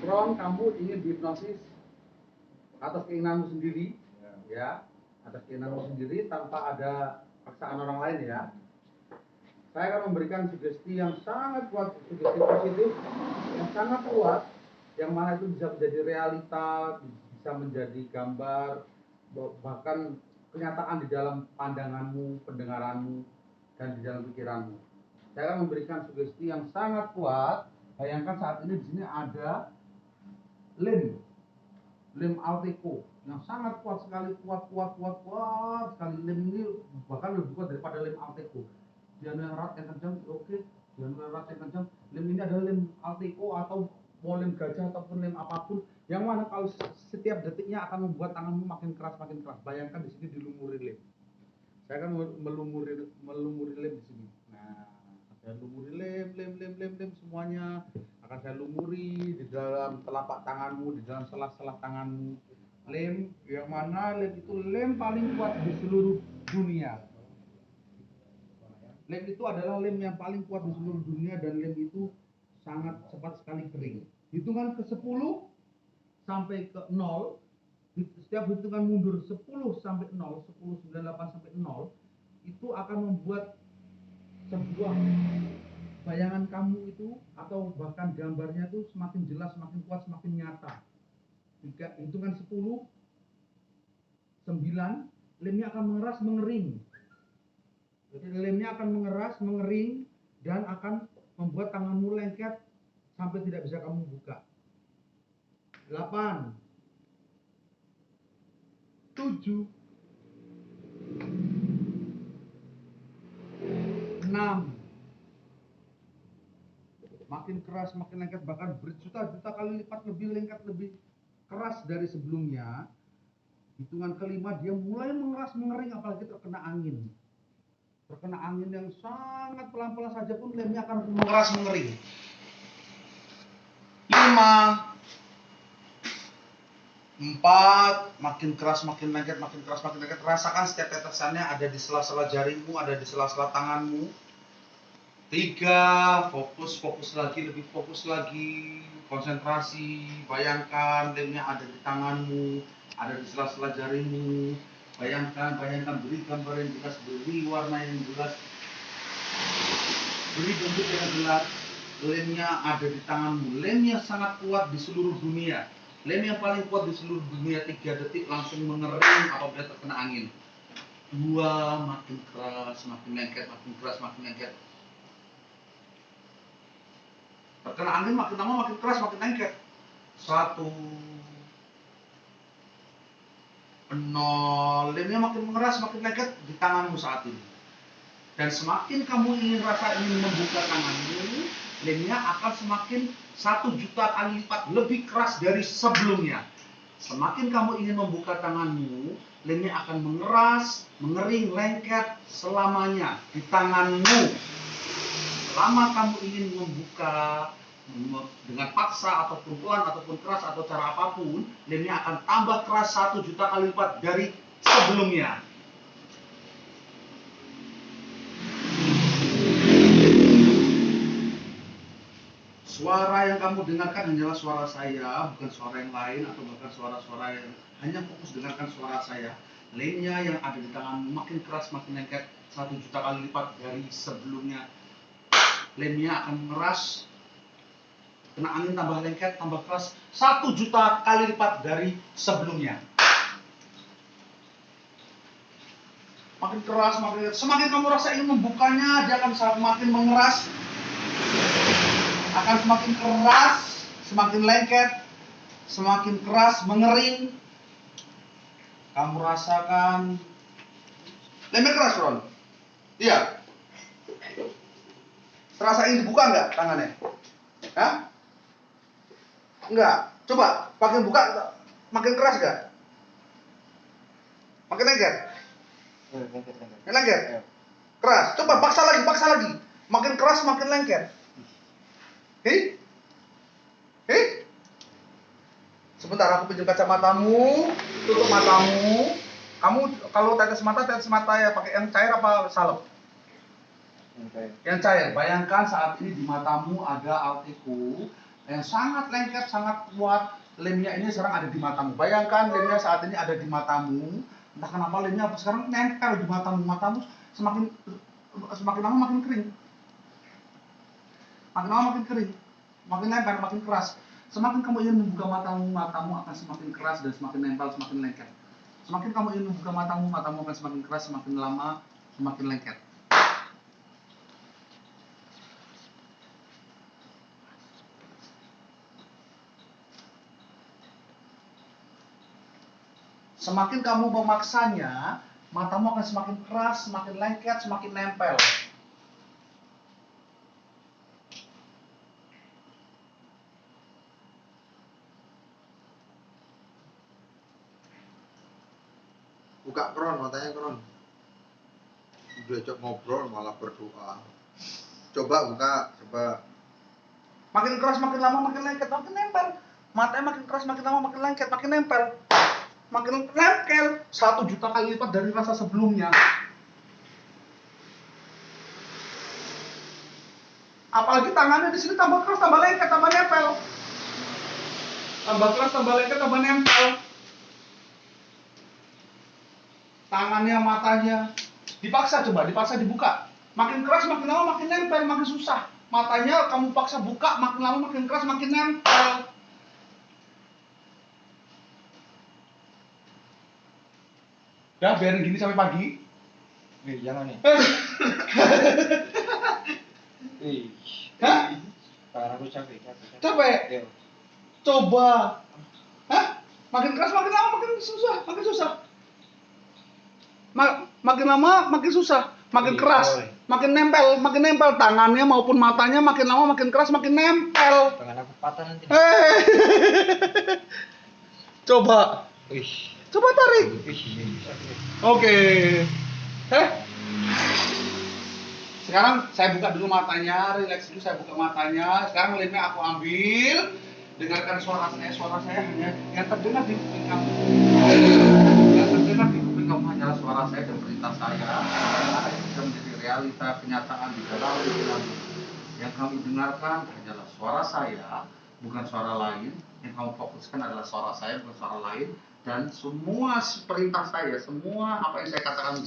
Ron, kamu ingin dihipnosis atas keinginanmu sendiri, ya, atas keinginanmu sendiri tanpa ada paksaan orang lain, ya. Saya akan memberikan sugesti yang sangat kuat, sugesti positif yang sangat kuat, yang mana itu bisa menjadi realita, bisa menjadi gambar, bahkan kenyataan di dalam pandanganmu, pendengaranmu, dan di dalam pikiranmu. Saya akan memberikan sugesti yang sangat kuat. Bayangkan saat ini di sini ada lem Alteco yang sangat kuat sekali, kuat sekali. Lem ini bahkan lebih kuat daripada lem Alteco. Dia erat yang kencang, oke. Dia erat yang kencang. Lem ini adalah lem Alteco atau mau lem gajah ataupun lem apapun, yang mana kalau setiap detiknya akan membuat tanganmu makin keras. Bayangkan di sini dilumuri lem. Saya akan melumuri lem di sini. Nah, saya lumuri lem semuanya. Akan saya lumuri di dalam telapak tanganmu, di dalam sela-sela tanganmu. Lem yang mana lem itu lem paling kuat di seluruh dunia. Lem itu adalah lem yang paling kuat di seluruh dunia, dan lem itu sangat cepat sekali kering. Hitungan ke 10 sampai ke 0, setiap hitungan mundur 10 sampai 0, 10, 9, 8 sampai 0, itu akan membuat sebuah bayangan kamu itu atau bahkan gambarnya itu semakin jelas, semakin kuat, semakin nyata. Jika hitungan 10, 9, lemnya akan mengeras, mengering. Jadi lemnya akan mengeras, mengering, dan akan membuat tanganmu lengket sampai tidak bisa kamu buka. 8, 7, 6, makin keras, makin lengket, bahkan berjuta-juta kali lipat lebih lengket, lebih keras dari sebelumnya. Hitungan kelima dia mulai mengeras, mengering, apalagi terkena angin. Terkena angin yang sangat pelan-pelan saja pun lemnya akan mengeras, mengering. 5, 4, makin keras, makin lengket, makin keras, makin lengket. Rasakan setiap tetesannya ada di sela-sela jaringmu, ada di sela-sela tanganmu. 3, fokus lagi, lebih fokus lagi, konsentrasi. Bayangkan lemnya ada di tanganmu, ada di sela-sela jaringmu. Bayangkan, beri gambar yang jelas, beri warna yang jelas, beri bentuk yang jelas. Lemnya ada di tanganmu, lem yang sangat kuat di seluruh dunia. Lem yang paling kuat di seluruh dunia, 3 detik langsung mengering apabila terkena angin. 2, makin keras, makin lengket, makin keras, makin lengket. Terkena angin makin lama makin keras, makin lengket. 1, 0, lemnya makin mengeras, makin lengket di tanganmu saat ini. Dan semakin kamu ingin membuka tanganmu, lemnya akan semakin 1 juta kali lipat lebih keras dari sebelumnya. Semakin kamu ingin membuka tanganmu, lemnya akan mengeras, mengering, lengket selamanya di tanganmu. Selama kamu ingin membuka dengan paksa ataupun pelan ataupun keras atau cara apapun, lemnya akan tambah keras 1 juta kali lipat dari sebelumnya. Suara yang kamu dengarkan hanyalah suara saya, bukan suara yang lain atau bahkan suara-suara yang hanya fokus dengarkan suara saya. Lemnya yang ada di tanganmu makin keras, makin lengket 1 juta kali lipat dari sebelumnya. Lemnya akan mengeras, kena angin tambah lengket, tambah keras 1 juta kali lipat dari sebelumnya. Makin keras, makin lengket. Semakin kamu rasa ingin membukanya, dia akan semakin mengeras, akan semakin keras, semakin lengket, semakin keras, mengering. Kamu rasakan lemnya keras, Ron? Iya. Terasa ingin dibuka nggak tangannya? Hah? Enggak. Coba makin buka, makin keras nggak? Makin lengket? Makin lengket? Keras. Coba paksa lagi. Makin keras, makin lengket. Sebentar, aku pinjam kacamatamu, tutup matamu. Kamu kalau tetes mata ya pakai yang cair apa salep? Yang cair. Bayangkan saat ini di matamu ada Alteco yang sangat lengket, sangat kuat. Lemnya ini sekarang ada di matamu. Bayangkan lemnya saat ini ada di matamu. Entah kenapa lemnya sekarang nempel di matamu. Matamu semakin lama makin kering. Makin lama makin kering. Makin nempel, makin keras. Semakin kamu ingin membuka matamu, matamu akan semakin keras dan semakin nempel, semakin lengket. Semakin kamu ingin membuka matamu, matamu akan semakin keras, semakin lama, semakin lengket. Semakin kamu memaksanya, matamu akan semakin keras, semakin lengket, semakin nempel. Buka Kron, matanya Kron. Diajak ngobrol malah berdoa. Coba buka, coba. Makin keras, makin lama, makin lengket, makin nempel. Matanya makin keras, makin lama, makin lengket, makin nempel. Makin nempel 1 juta kali lipat dari rasa sebelumnya. Apalagi tangannya di sini tambah keras, tambah lengket, tambah nempel. Tambah keras, tambah lengket, tambah nempel. Tangannya, matanya, dipaksa coba, dipaksa dibuka. Makin keras, makin lama, makin nempel, makin susah. Matanya kamu paksa buka, makin lama, makin keras, makin nempel. Udah, biarin gini sampai pagi. Jangan nih. Hah? Parah, aku capek. Capek? Yo. Coba. Hah? Makin keras, makin lama, makin susah, makin susah. Makin lama, makin susah, makin keras, makin nempel tangannya maupun matanya makin lama, makin keras, makin nempel. Tangan aku patah nanti. Coba. Coba tarik. Oke. Sekarang saya buka dulu matanya, relax dulu, saya buka matanya. Sekarang lemnya aku ambil. Dengarkan suara saya hanya yang terdengar di kuping kamu. Yang terdengar di kuping kamu hanyalah suara saya dan perintah saya. Karena itu bisa menjadi realita kenyataan di dalam pikiran. Yang kamu dengarkan hanyalah suara saya, bukan suara lain. Yang kamu fokuskan adalah suara saya, bukan suara lain. Dan semua perintah saya, semua apa yang saya katakan